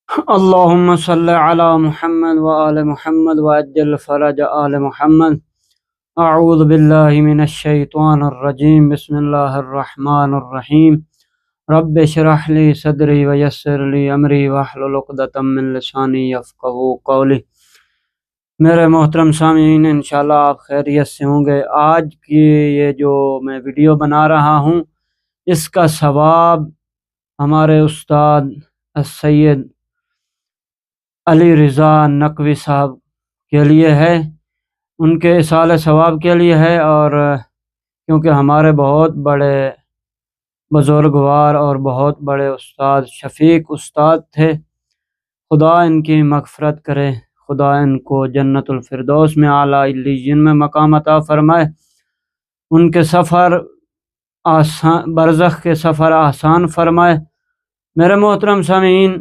اللهم صل على محمد وآل محمد وعجل فرج آل محمد. اعوذ باللہ من الشیطان الرجیم. بسم اللہ الرحمن الرحیم. رب اشرح لی صدری ویسر لی امری واحلل عقدۃ من لسانی یفقہوا قولی. میرے محترم سامعین، انشاءاللہ آپ خیریت سے ہوں گے. آج کی یہ جو میں ویڈیو بنا رہا ہوں اس کا ثواب ہمارے استاد السید علی رضا نقوی صاحب کے لیے ہے، ان کے اصالہ ثواب کے لیے ہے، اور کیونکہ ہمارے بہت بڑے بزرگوار اور بہت بڑے استاد شفیق استاد تھے. خدا ان کی مغفرت کرے، خدا ان کو جنت الفردوس میں اعلیٰ علیین میں مقام عطا فرمائے، ان کے سفر آسان، برزخ کے سفر آسان فرمائے. میرے محترم سامعین،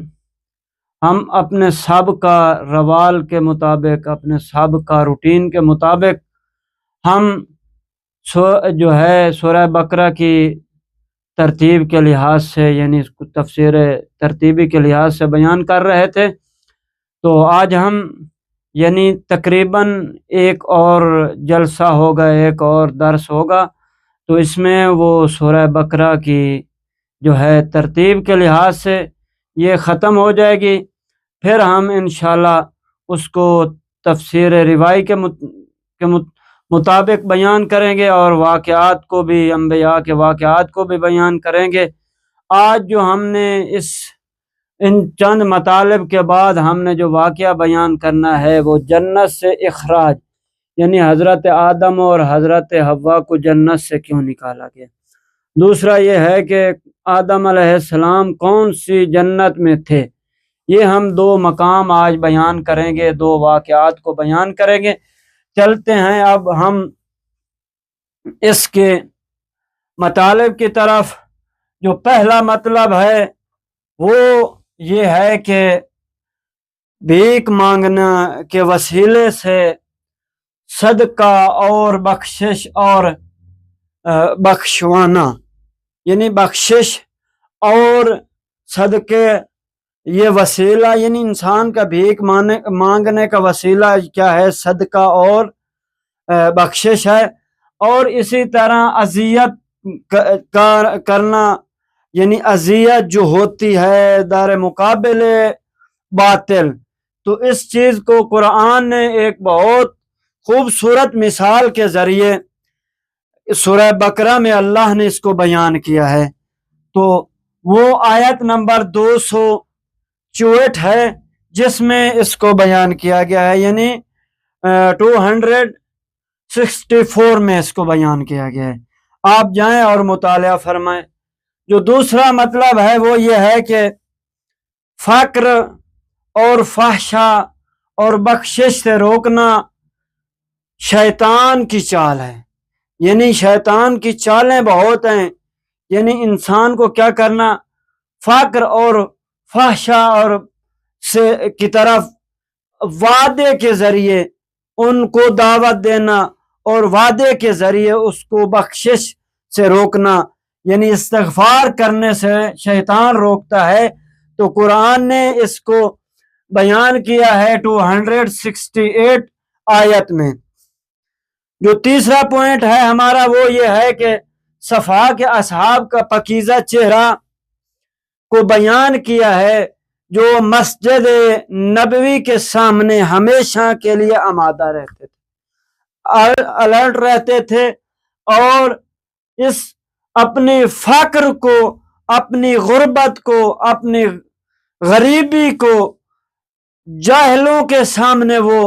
ہم اپنے سابقہ روال کے مطابق، اپنے سابقہ روٹین کے مطابق ہم جو ہے سورہ بقرہ کی ترتیب کے لحاظ سے، یعنی اس کو تفسیر ترتیبی کے لحاظ سے بیان کر رہے تھے. تو آج ہم یعنی تقریباً ایک اور جلسہ ہوگا، ایک اور درس ہوگا، تو اس میں وہ سورہ بقرہ کی جو ہے ترتیب کے لحاظ سے یہ ختم ہو جائے گی. پھر ہم انشاءاللہ اس کو تفسیر روائی کے مطابق بیان کریں گے، اور واقعات کو بھی، انبیاء کے واقعات کو بھی بیان کریں گے. آج جو ہم نے ان چند مطالب کے بعد ہم نے جو واقعہ بیان کرنا ہے وہ جنت سے اخراج، یعنی حضرت آدم اور حضرت حوا کو جنت سے کیوں نکالا گیا. دوسرا یہ ہے کہ آدم علیہ السلام کون سی جنت میں تھے. یہ ہم دو مقام آج بیان کریں گے، دو واقعات کو بیان کریں گے. چلتے ہیں اب ہم اس کے مطالب کی طرف. جو پہلا مطلب ہے وہ یہ ہے کہ بھیک مانگنا کے وسیلے سے صدقہ اور بخشش اور بخشوانا، یعنی بخشش اور صدقے، یہ وسیلہ، یعنی انسان کا بھیک مانگنے کا وسیلہ کیا ہے؟ صدقہ اور بخشش ہے. اور اسی طرح اذیت کرنا، یعنی اذیت جو ہوتی ہے در مقابل باطل، تو اس چیز کو قرآن نے ایک بہت خوبصورت مثال کے ذریعے سورہ بقرہ میں اللہ نے اس کو بیان کیا ہے. تو وہ آیت نمبر 264 ہے جس میں اس کو بیان کیا گیا ہے، یعنی 264 میں اس کو بیان کیا گیا ہے. آپ جائیں اور مطالعہ فرمائیں. جو دوسرا مطلب ہے وہ یہ ہے کہ فقر اور فحشا اور بخشش سے روکنا شیطان کی چال ہے. یعنی شیطان کی چالیں بہت ہیں. یعنی انسان کو کیا کرنا؟ فقر اور فحشا اور کی طرف وعدے کے ذریعے ان کو دعوت دینا، اور وعدے کے ذریعے اس کو بخشش سے روکنا، یعنی استغفار کرنے سے شیطان روکتا ہے. تو قرآن نے اس کو بیان کیا ہے 268 آیت میں. جو تیسرا پوائنٹ ہے ہمارا وہ یہ ہے کہ صفا کے اصحاب کا پاکیزہ چہرہ کو بیان کیا ہے، جو مسجد نبوی کے سامنے ہمیشہ کے لیے آمادہ رہتے تھے، الرٹ رہتے تھے، اور اس اپنی فقر کو، اپنی غربت کو، اپنی غریبی کو جاہلوں کے سامنے وہ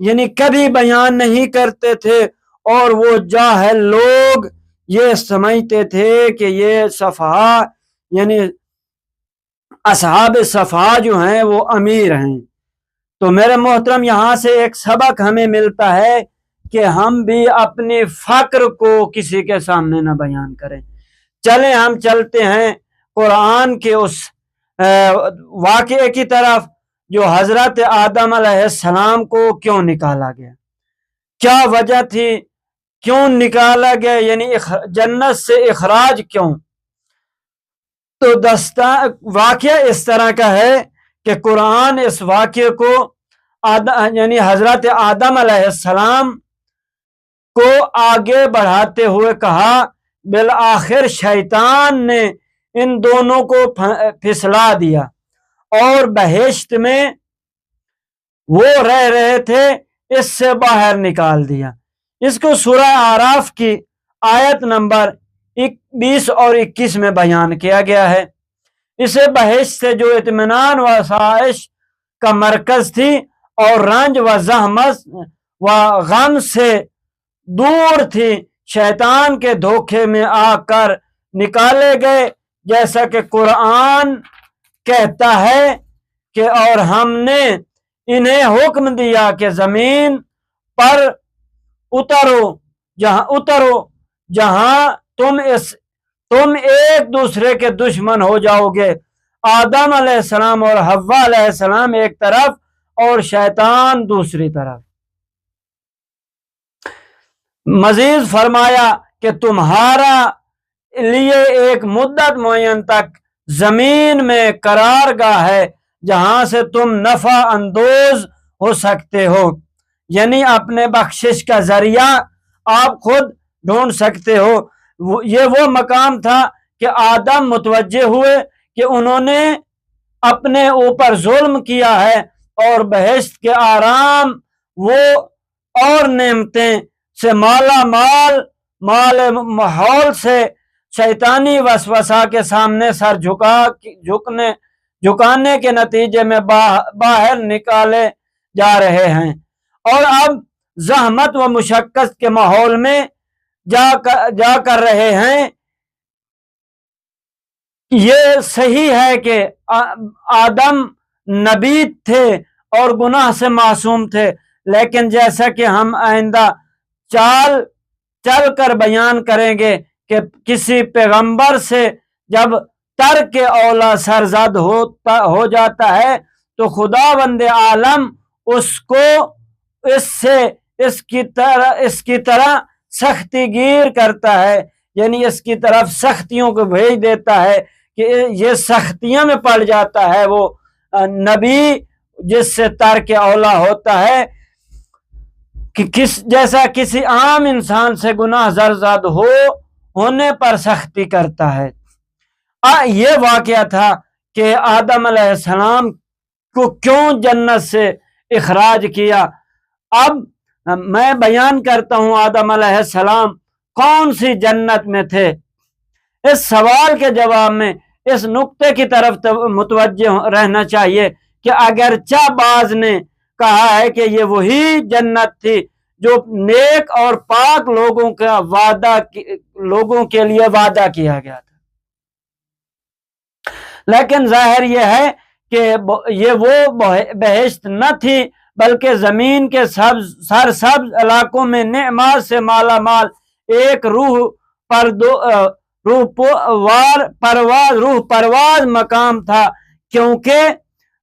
یعنی کبھی بیان نہیں کرتے تھے. اور وہ جاہل لوگ یہ سمجھتے تھے کہ یہ صفحہ، یعنی اصحاب صفحہ جو ہیں وہ امیر ہیں. تو میرے محترم، یہاں سے ایک سبق ہمیں ملتا ہے کہ ہم بھی اپنی فقر کو کسی کے سامنے نہ بیان کریں. چلیں ہم چلتے ہیں قرآن کے اس واقعے کی طرف جو حضرت آدم علیہ السلام کو کیوں نکالا گیا، کیا وجہ تھی، کیوں نکالا گیا، یعنی جنت سے اخراج کیوں. تو واقعہ اس طرح کا ہے کہ قرآن اس واقعے کو یعنی حضرت آدم علیہ السلام کو آگے بڑھاتے ہوئے کہا بالآخر شیطان نے ان دونوں کو پھسلا دیا اور بہشت میں وہ رہ رہے تھے اس سے باہر نکال دیا۔ اس کو سورہ اعراف کی آیت نمبر 20 اور 21 میں بیان کیا گیا ہے۔ اسے بہشت سے جو اطمینان و آسائش کا مرکز تھی اور رنج و زحمت و غم سے دور تھی، شیطان کے دھوکے میں آ کر نکالے گئے، جیسا کہ قرآن کہتا ہے کہ اور ہم نے انہیں حکم دیا کہ زمین پر اترو جہاں تم ایک دوسرے کے دشمن ہو جاؤ گے۔ آدم علیہ السلام اور حوا علیہ السلام ایک طرف اور شیطان دوسری طرف۔ مزید فرمایا کہ تمہارا لیے ایک مدت معین تک زمین میں قرار گاہ ہے جہاں سے تم نفع اندوز ہو سکتے ہو، یعنی اپنے بخشش کا ذریعہ آپ خود ڈھونڈ سکتے ہو۔ یہ وہ مقام تھا کہ آدم متوجہ ہوئے کہ انہوں نے اپنے اوپر ظلم کیا ہے اور بہشت کے آرام وہ اور نعمتیں سے مالا مال ماحول سے شیطانی وسوسہ کے سامنے سر جھکانے کے نتیجے میں باہر نکالے جا رہے ہیں، اور اب زحمت و مشقت کے ماحول میں جا کر رہے ہیں۔ یہ صحیح ہے کہ آدم نبی تھے اور گناہ سے معصوم تھے، لیکن جیسا کہ ہم آئندہ چل کر بیان کریں گے کہ کسی پیغمبر سے جب ترک اولا سرزد ہو جاتا ہے تو خداوند عالم اس کو اس کی طرح سختی گیر کرتا ہے، یعنی اس کی طرف سختیوں کو بھیج دیتا ہے کہ یہ سختیوں میں پڑ جاتا ہے وہ نبی جس سے ترک اولا ہوتا ہے، کہ جیسا کسی عام انسان سے گناہ زرزد ہونے پر سختی کرتا ہے۔ یہ واقعہ تھا کہ آدم علیہ السلام کو کیوں جنت سے اخراج کیا۔ اب میں بیان کرتا ہوں آدم علیہ السلام کون سی جنت میں تھے۔ اس سوال کے جواب میں اس نقطے کی طرف متوجہ رہنا چاہیے کہ اگرچہ بعض نے کہا ہے کہ یہ وہی جنت تھی جو نیک اور پاک لوگوں کے لیے وعدہ کیا گیا تھا، لیکن ظاہر یہ ہے کہ یہ وہ بہشت نہ تھی بلکہ زمین کے سرسبز علاقوں میں نعمات سے مالا مال ایک روح پرواز مقام تھا، کیونکہ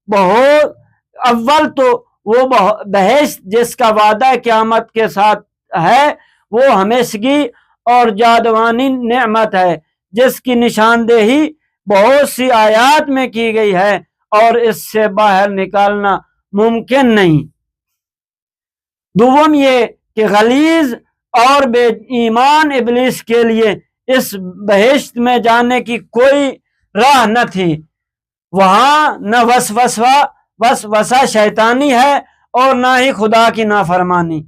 بہت اول تو وہ بہشت جس کا وعدہ قیامت کے ساتھ ہے وہ ہمیشگی اور جاودانی نعمت ہے جس کی نشاندہی بہت سی آیات میں کی گئی ہے اور اس سے باہر نکالنا ممکن نہیں۔ دوم یہ کہ غلیظ اور بے ایمان ابلیس کے لیے اس بہشت میں جانے کی کوئی راہ نہ تھی، وہاں نہ وسوسہ شیطانی ہے اور نہ ہی خدا کی نافرمانی۔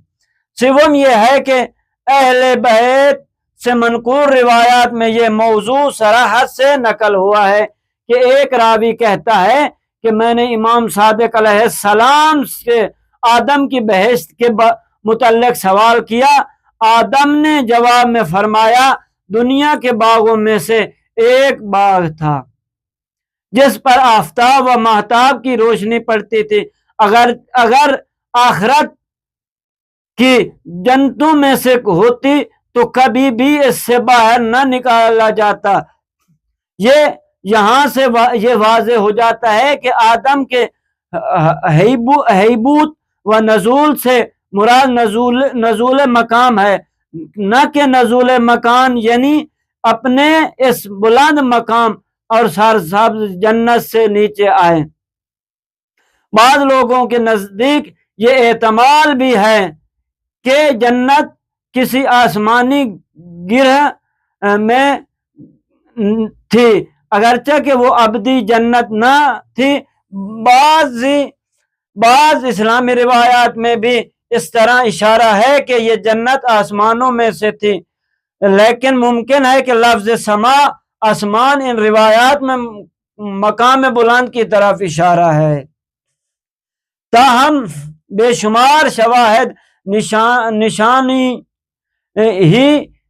سوم یہ ہے کہ اہل بیت سے منقول روایات میں یہ موضوع صراحت سے نقل ہوا ہے کہ ایک راوی کہتا ہے کہ میں نے امام صادق علیہ السلام سے آدم کی بہشت کے متعلق سوال کیا۔ آدم نے جواب میں فرمایا دنیا کے باغوں میں سے ایک باغ تھا جس پر آفتاب و مہتاب کی روشنی پڑتی تھی، اگر آخرت کی جنتوں میں سے ہوتی تو کبھی بھی اس سے باہر نہ نکالا جاتا۔ یہاں سے یہ واضح ہو جاتا ہے کہ آدم کے ہیبوت و نزول سے مراد نزول مقام ہے، نہ کہ نزول مکان، یعنی اپنے اس بلند مقام اور سرسبز جنت سے نیچے آئے۔ بعض لوگوں کے نزدیک یہ احتمال بھی ہے کہ جنت کسی آسمانی گرہ میں تھی، اگرچہ کہ وہ ابدی جنت نہ تھی۔ بعض اسلامی روایات میں بھی اس طرح اشارہ ہے کہ یہ جنت آسمانوں میں سے تھی، لیکن ممکن ہے کہ لفظ سما آسمان ان روایات میں مقام بلند کی طرف اشارہ ہے۔ تاہم بے شمار شواہد نشانی ہی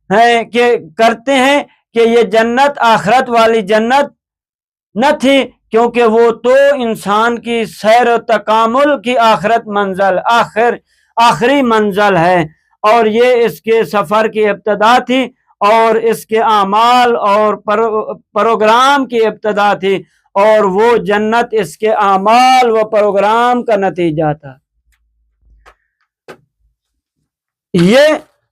ہے کہ کرتے ہیں کہ یہ جنت آخرت والی جنت نہ تھی، کیونکہ وہ تو انسان کی سیر و تکامل کی آخری منزل ہے، اور یہ اس کے سفر کی ابتدا تھی، اور اس کے اعمال اور پروگرام کی ابتدا تھی، اور وہ جنت اس کے اعمال و پروگرام کا نتیجہ تھا۔ یہ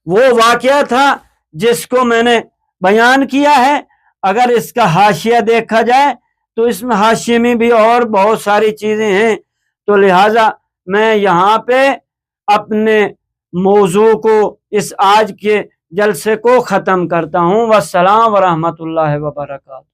وہ واقعہ تھا جس کو میں نے بیان کیا ہے۔ اگر اس کا حاشیہ دیکھا جائے تو اس میں حاشیے میں بھی اور بہت ساری چیزیں ہیں، تو لہٰذا میں یہاں پہ اپنے موضوع کو، اس آج کے جلسے کو ختم کرتا ہوں۔ والسلام ورحمۃ اللہ وبرکاتہ۔